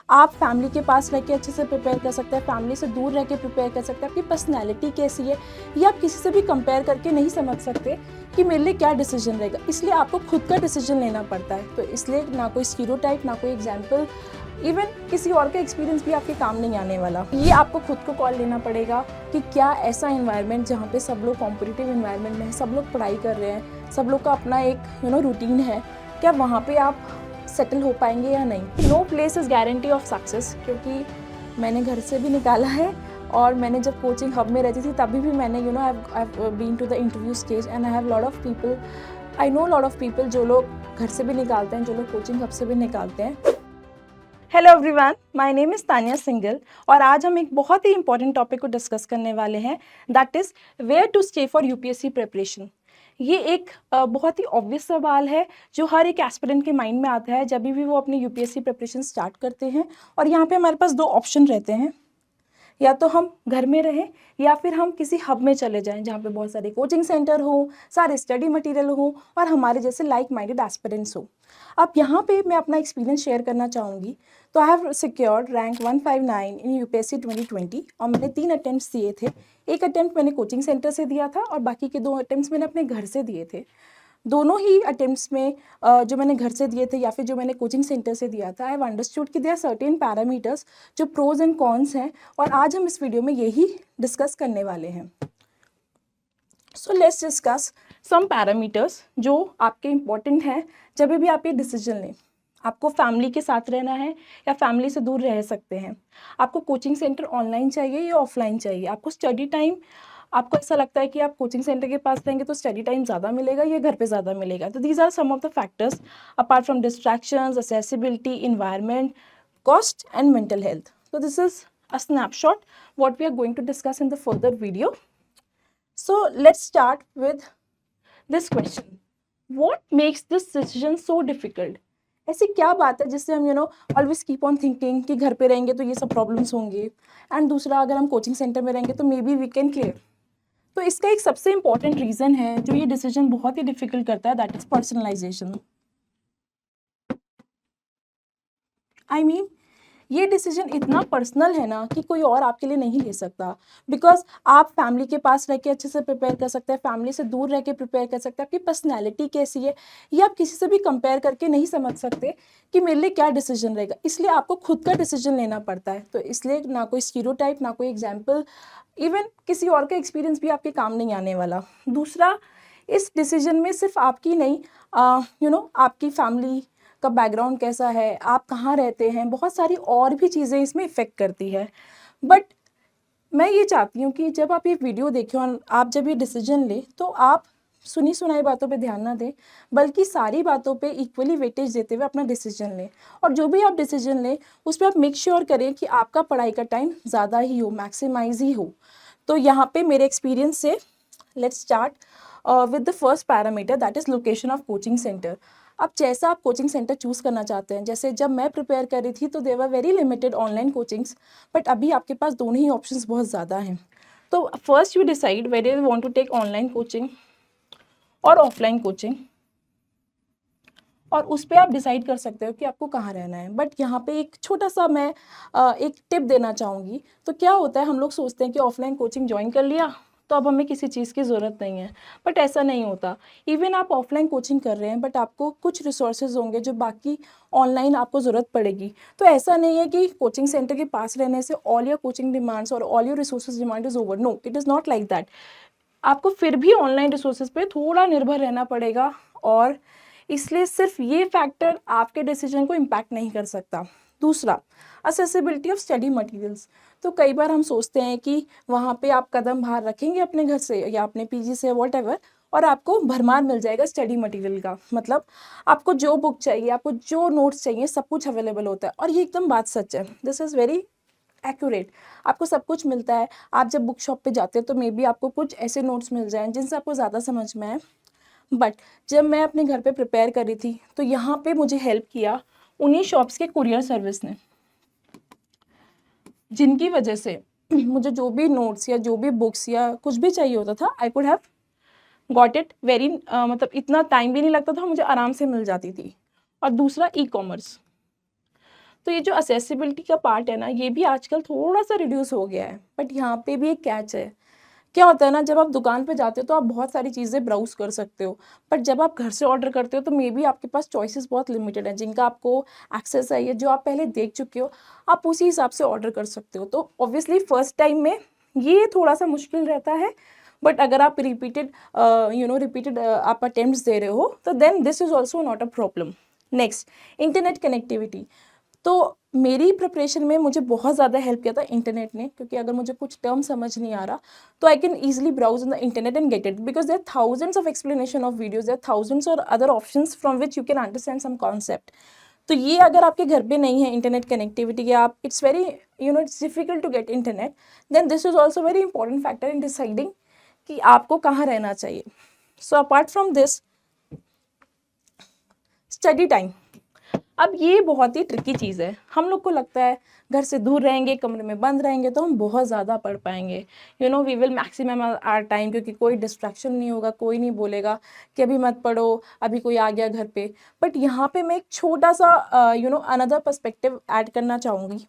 आप फैमिली के पास रह के अच्छे से प्रिपेयर कर सकते हैं, फैमिली से दूर रह के प्रिपेयर कर सकते हैं, आपकी पर्सनैलिटी कैसी है ये आप किसी से भी कंपेयर करके नहीं समझ सकते कि मेरे लिए क्या डिसीजन रहेगा। इसलिए आपको खुद का डिसीजन लेना पड़ता है। तो इसलिए ना कोई स्टीरियोटाइप, ना कोई एग्जाम्पल, इवन किसी और का एक्सपीरियंस भी आपके काम नहीं आने वाला। ये आपको खुद को कॉल लेना पड़ेगा कि क्या ऐसा इन्वायरमेंट जहाँ पे सब लोग कॉम्पिटिटिव इन्वायरमेंट में है, सब लोग पढ़ाई कर रहे हैं, सब लोग का अपना एक रूटीन है, क्या वहाँ पे आप सेटल हो पाएंगे या नहीं। No place is guarantee of success, क्योंकि मैंने घर से भी निकाला है और मैंने जब कोचिंग हब में रहती थी तभी भी मैंने I have been to the interview stage and I have lot of people, I know lot of people जो लोग घर से भी निकालते हैं, जो लोग कोचिंग हब से भी निकालते हैं। Hello everyone, my name is Tania Singhal और आज हम एक बहुत ही इंपॉर्टेंट टॉपिक को डिस्कस करने वाले हैं, that is where to stay for UPSC preparation. ये एक बहुत ही ऑब्वियस सवाल है जो हर एक एस्पिरेंट के माइंड में आता है जब भी वो अपनी यूपीएससी प्रिपरेशन स्टार्ट करते हैं। और यहाँ पे हमारे पास दो ऑप्शन रहते हैं, या तो हम घर में रहें या फिर हम किसी हब में चले जाएं जहाँ पे बहुत सारे कोचिंग सेंटर हो, सारे स्टडी मटेरियल हो और हमारे जैसे लाइक माइंडेड एस्पिरेंट्स हो। अब यहाँ पे मैं अपना एक्सपीरियंस शेयर करना चाहूँगी। तो I have secured rank 159 in UPSC 2020 और मैंने 3 अटेम्प्ट्स दिए थे। एक अटेम्प्ट मैंने कोचिंग सेंटर से दिया था और बाकी के 2 अटेम्प्ट्स मैंने अपने घर से दिए थे। दोनों ही अटेम्प्ट्स में जो मैंने घर से दिए थे या फिर जो मैंने कोचिंग सेंटर से दिया था, आई हैव अंडरस्टूड कि देयर आर सर्टेन पैरामीटर्स जो प्रोज एंड कॉन्स हैं और आज हम इस वीडियो में यही डिस्कस करने वाले हैं। So let's discuss some parameters जो आपके इम्पॉर्टेंट हैं जब भी आप ये डिसीजन लें। आपको फैमिली के साथ रहना है या फैमिली से दूर रह सकते हैं, आपको कोचिंग सेंटर ऑनलाइन चाहिए या ऑफलाइन चाहिए, आपको स्टडी टाइम, आपको ऐसा लगता है कि आप कोचिंग सेंटर के पास रहेंगे तो स्टडी टाइम ज़्यादा मिलेगा या घर पे ज़्यादा मिलेगा। तो these are some of the factors apart from distractions, accessibility, environment, cost and mental health. So this is a snapshot what we are going to discuss in the further video. So let's start with this question. What makes this decision so difficult? ऐसी क्या बात है जिससे हम always keep on thinking कि घर पे रहेंगे तो ये सब प्रॉब्लम्स होंगे, एंड दूसरा अगर हम कोचिंग सेंटर में रहेंगे तो maybe we can clear. तो इसका एक सबसे इम्पॉर्टेंट रीज़न है जो ये डिसीजन बहुत ही डिफिकल्ट करता है, that is personalisation. I mean ये डिसीजन इतना पर्सनल है ना कि कोई और आपके लिए नहीं ले सकता, बिकॉज आप फैमिली के पास रह के अच्छे से प्रिपेयर कर सकते हैं, फैमिली से दूर रह के प्रिपेयर कर सकते हैं, आपकी पर्सनैलिटी कैसी है ये आप किसी से भी कंपेयर करके नहीं समझ सकते कि मेरे लिए क्या डिसीजन रहेगा। इसलिए आपको खुद का डिसीजन लेना पड़ता है। तो इसलिए ना कोई स्टीरियोटाइप, ना कोई एग्जाम्पल, इवन किसी और का एक्सपीरियंस भी आपके काम नहीं आने वाला। दूसरा, इस डिसीजन में सिर्फ आपकी नहीं, आपकी फैमिली का बैकग्राउंड कैसा है, आप कहाँ रहते हैं, बहुत सारी और भी चीज़ें इसमें इफ़ेक्ट करती है। बट मैं ये चाहती हूँ कि जब आप ये वीडियो देखें और आप जब ये डिसीजन लें तो आप सुनी सुनाई बातों पे ध्यान ना दें, बल्कि सारी बातों पे इक्वली वेटेज देते हुए अपना डिसीजन लें। और जो भी आप डिसीजन लें उस पर आप मेक श्योर करें कि आपका पढ़ाई का टाइम ज़्यादा ही हो, मैक्सिमाइज ही हो। तो यहाँ पे मेरे एक्सपीरियंस से let's start with the first parameter, that is location of coaching centre. अब जैसा आप कोचिंग सेंटर चूज़ करना चाहते हैं, जैसे जब मैं प्रिपेयर कर रही थी तो there were very limited online coachings, but अभी आपके पास दोनों ही ऑप्शंस बहुत ज़्यादा हैं। तो first you decide whether you want to take online coaching और ऑफलाइन कोचिंग, और उस पर आप डिसाइड कर सकते हो कि आपको कहाँ रहना है। बट यहाँ पे एक छोटा सा मैं एक टिप देना चाहूँगी। तो क्या होता है, हम लोग सोचते हैं कि ऑफलाइन कोचिंग ज्वाइन कर लिया तो अब हमें किसी चीज़ की ज़रूरत नहीं है, बट ऐसा नहीं होता। इवन आप ऑफलाइन कोचिंग कर रहे हैं बट आपको कुछ रिसोर्सेज होंगे जो बाकी ऑनलाइन आपको ज़रूरत पड़ेगी। तो ऐसा नहीं है कि कोचिंग सेंटर के पास रहने से ऑल योर कोचिंग डिमांड्स और all your resources demand is over. No, it is not like that. आपको फिर भी ऑनलाइन रिसोर्सेज पे थोड़ा निर्भर रहना पड़ेगा, और इसलिए सिर्फ ये फैक्टर आपके डिसीजन को इम्पैक्ट नहीं कर सकता। दूसरा, असेसिबिलिटी ऑफ स्टडी मटेरियल्स। तो कई बार हम सोचते हैं कि वहाँ पे आप कदम बाहर रखेंगे अपने घर से या अपने पीजी से, वॉटएवर, और आपको भरमार मिल जाएगा स्टडी मटेरियल का। मतलब आपको जो बुक चाहिए, आपको जो नोट्स चाहिए, सब कुछ अवेलेबल होता है। और ये एकदम बात सच है, दिस इज़ वेरी एक्यूरेट। आपको सब कुछ मिलता है। आप जब बुक शॉप पे जाते हैं तो मे बी आपको कुछ ऐसे नोट्स मिल जाएं जिनसे आपको ज़्यादा समझ में आए। बट जब मैं अपने घर पे प्रिपेयर कर रही थी तो यहाँ पे मुझे हेल्प किया उन्हीं शॉप्स के कुरियर सर्विस ने, जिनकी वजह से मुझे जो भी नोट्स या जो भी बुक्स या कुछ भी चाहिए होता था, I could have got it very, मतलब इतना टाइम भी नहीं लगता था, मुझे आराम से मिल जाती थी। और दूसरा, ई कॉमर्स। तो ये जो असेसिबिलिटी का पार्ट है ना, ये भी आजकल थोड़ा सा रिड्यूस हो गया है, बट यहाँ पे भी एक कैच है। क्या होता है ना, जब आप दुकान पे जाते हो तो आप बहुत सारी चीज़ें ब्राउज़ कर सकते हो, बट जब आप घर से ऑर्डर करते हो तो मे बी आपके पास चॉइसेस बहुत लिमिटेड हैं, जिनका आपको एक्सेस है, या जो आप पहले देख चुके हो, आप उसी हिसाब से ऑर्डर कर सकते हो। तो ऑब्वियसली फर्स्ट टाइम में ये थोड़ा सा मुश्किल रहता है, बट अगर आप रिपीटेड रिपीटेड आप अटेम्प्ट्स दे रहे हो, तो then this is also not a problem. Next, internet connectivity. तो मेरी प्रिपरेशन में मुझे बहुत ज़्यादा हेल्प किया था इंटरनेट ने, क्योंकि अगर मुझे कुछ टर्म समझ नहीं आ रहा तो I can easily browse in the internet and get it, because there thousands of explanation of videos, there thousands और other options from which you can understand some concept. तो ये अगर आपके घर पे नहीं है इंटरनेट कनेक्टिविटी, या आप it's very it's difficult to get internet, then this is also very important factor in deciding कि आपको कहाँ रहना चाहिए। So apart from this, study time. अब ये बहुत ही ट्रिकी चीज़ है। हम लोग को लगता है घर से दूर रहेंगे, कमरे में बंद रहेंगे तो हम बहुत ज़्यादा पढ़ पाएंगे, we will maximum our time, क्योंकि कोई डिस्ट्रैक्शन नहीं होगा, कोई नहीं बोलेगा कि अभी मत पढ़ो, अभी कोई आ गया घर पे। बट यहाँ पे मैं एक छोटा सा अनदर पर्सपेक्टिव ऐड करना चाहूँगी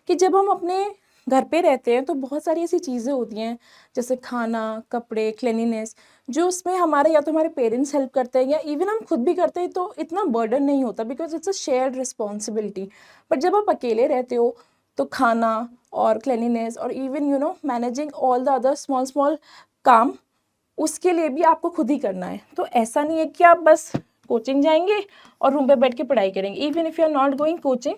कि जब हम अपने घर पे रहते हैं तो बहुत सारी ऐसी चीज़ें होती हैं, जैसे खाना, कपड़े, क्लीनिनेस, जो उसमें हमारे या तो हमारे पेरेंट्स हेल्प करते हैं या इवन हम खुद भी करते हैं, तो इतना बर्डन नहीं होता, because it's a shared responsibility. But जब आप अकेले रहते हो तो खाना और क्लीनिनेस और even managing all the other small small काम, उसके लिए भी आपको खुद ही करना है। तो ऐसा नहीं है कि आप बस कोचिंग जाएंगे और रूम पे बैठ के पढ़ाई करेंगे। Even if you are not going coaching,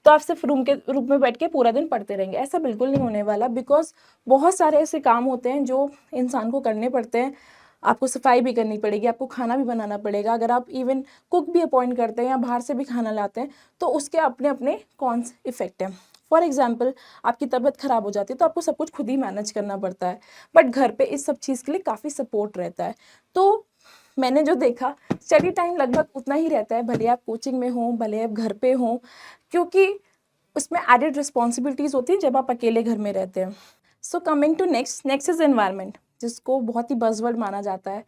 तो आप सिर्फ रूम में बैठ के पूरा दिन पढ़ते रहेंगे, ऐसा बिल्कुल नहीं होने वाला। बिकॉज बहुत सारे ऐसे काम होते हैं जो इंसान को करने पड़ते हैं। आपको सफाई भी करनी पड़ेगी, आपको खाना भी बनाना पड़ेगा। अगर आप इवन कुक भी अपॉइंट करते हैं या बाहर से भी खाना लाते हैं, तो उसके अपने अपने कॉन्स इफेक्ट हैं। फॉर एग्जाम्पल, आपकी तबीयत ख़राब हो जाती है तो आपको सब कुछ खुद ही मैनेज करना पड़ता है, बट घर पे इस सब चीज़ के लिए काफ़ी सपोर्ट रहता है। तो मैंने जो देखा, स्टडी टाइम लगभग उतना ही रहता है, भले आप कोचिंग में हों, भले आप घर पे हों, क्योंकि उसमें एडेड रिस्पॉन्सिबिलिटीज़ होती हैं जब आप अकेले घर में रहते हैं। So coming to next is environment, जिसको बहुत ही बज़वर्ड माना जाता है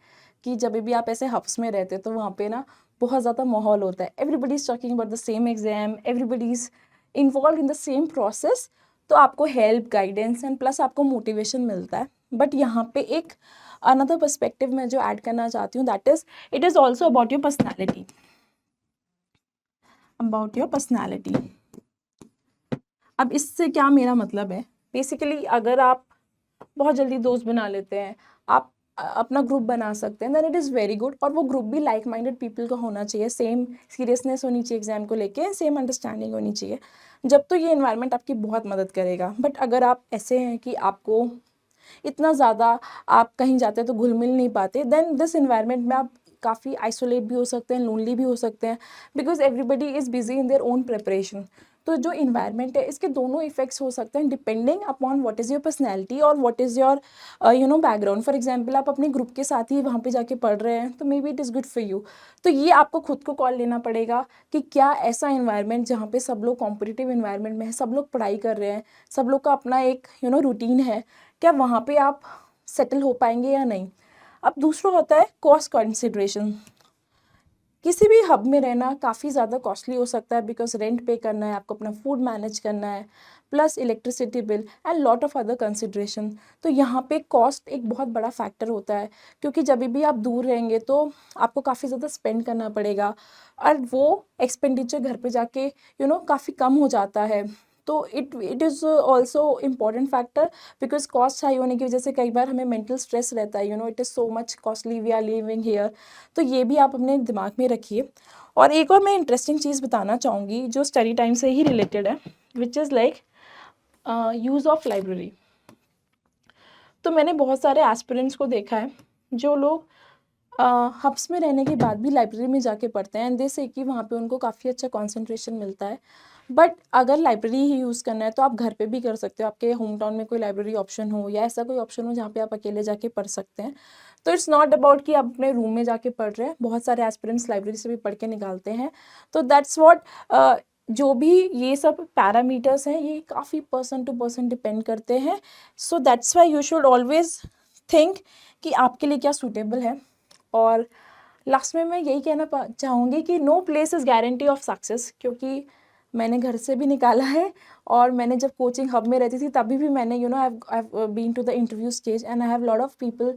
कि जब भी आप ऐसे हब्स में रहते हो तो वहाँ पे ना बहुत ज़्यादा माहौल होता है। Everybody is talking about the same exam, everybody is involve in the same process, तो आपको हेल्प, गाइडेंस एंड प्लस आपको मोटिवेशन मिलता है। बट यहाँ पे एक अनदर पर्सपेक्टिव मैं जो ऐड करना चाहती हूँ, that is it is also about your personality, अब इससे क्या मेरा मतलब है, बेसिकली अगर आप बहुत जल्दी दोस्त बना लेते हैं, आप अपना ग्रुप बना सकते हैं, then it is very good. और वो ग्रुप भी लाइक माइंडेड पीपल का होना चाहिए, सेम सीरियसनेस होनी चाहिए एग्जाम को लेके, सेम अंडरस्टैंडिंग होनी चाहिए, जब तो ये इन्वायरमेंट आपकी बहुत मदद करेगा। बट अगर आप ऐसे हैं कि आपको इतना ज़्यादा, आप कहीं जाते हैं तो घुल मिल नहीं पाते, देन दिस इन्वायरमेंट में आप काफ़ी आइसोलेट भी हो सकते हैं, लोनली भी हो सकते हैं, because everybody is busy in their own preparation. तो जो इन्वायरमेंट है, इसके दोनों इफेक्ट्स हो सकते हैं depending upon what is your personality और what is your background. For example, आप अपने ग्रुप के साथ ही वहाँ पे जाके पढ़ रहे हैं, तो may be it is good for you. तो ये आपको खुद को कॉल लेना पड़ेगा कि क्या ऐसा इन्वायरमेंट जहाँ पे सब लोग कॉम्पिटिटिव इन्वायरमेंट में है, सब लोग पढ़ाई कर रहे हैं, सब लोग का अपना एक रूटीन है, क्या वहाँ पे आप सेटल हो पाएंगे या नहीं। अब दूसरा होता है कॉस्ट कंसिडरेशन। किसी भी हब में रहना काफ़ी ज़्यादा कॉस्टली हो सकता है, बिकॉज रेंट पे करना है, आपको अपना फूड मैनेज करना है, plus electricity bill and lot of other consideration. तो यहाँ पे कॉस्ट एक बहुत बड़ा फैक्टर होता है, क्योंकि जब भी आप दूर रहेंगे तो आपको काफ़ी ज़्यादा स्पेंड करना पड़ेगा, और वो एक्सपेंडिचर घर पे जाके काफ़ी कम हो जाता है। तो it is also important factor, because cost high होने की वजह से कई बार हमें मेंटल स्ट्रेस रहता है, it is so much costly we are living here. तो ये भी आप अपने दिमाग में रखिए। और एक और मैं इंटरेस्टिंग चीज़ बताना चाहूँगी जो स्टडी टाइम से ही रिलेटेड है, which is like use of library. तो मैंने बहुत सारे एस्पिरेंट्स को देखा है जो लोग हब्स में रहने के बाद भी लाइब्रेरी में जाके पढ़ते हैं, एंड दे से कि वहाँ पे उनको काफ़ी अच्छा कंसंट्रेशन मिलता है। बट अगर लाइब्रेरी ही यूज़ करना है तो आप घर पे भी कर सकते हो, आपके होम टाउन में कोई लाइब्रेरी ऑप्शन हो या ऐसा कोई ऑप्शन हो जहाँ पे आप अकेले जाके पढ़ सकते हैं। तो इट्स नॉट अबाउट कि आप अपने रूम में जाके पढ़ रहे हैं, बहुत सारे एस्पिरेंट्स लाइब्रेरी से भी पढ़ के निकालते हैं। तो दैट्स वॉट, जो भी ये सब पैरामीटर्स हैं, ये काफ़ी पर्सन टू पर्सन डिपेंड करते हैं। So that's why you should always think कि आपके लिए क्या सूटेबल है। और लास्ट में मैं यही कहना चाहूँगी कि no place is guarantee of success, क्योंकि मैंने घर से भी निकाला है, और मैंने जब कोचिंग हब में रहती थी तभी भी मैंने I been to the interview stage, and I have lot of people,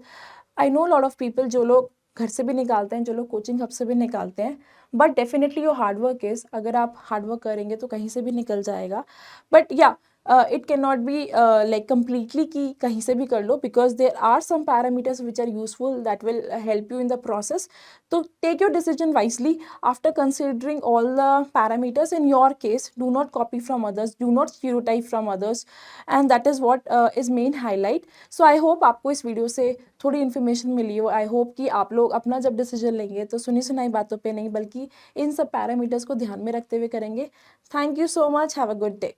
I know lot of people जो लोग घर से भी निकालते हैं, जो लोग कोचिंग हब से भी निकालते हैं। But definitely your hard work is, अगर आप हार्ड वर्क करेंगे तो कहीं से भी निकल जाएगा। बट या it can not be like completely कि कहीं से भी कर लो, because there are some parameters which are useful that will help you in the process. तो take your decision wisely after considering all the parameters. In your case, do not copy from others, do not stereotype from others, and that is what is main highlight. So I hope आपको इस video से थोड़ी information मिली हो। I hope कि आप लोग अपना जब डिसीजन लेंगे तो सुनी सुनाई बातों पे नहीं, बल्कि इन सब पैरामीटर्स को ध्यान में रखते हुए करेंगे। Thank you so much, have a good day.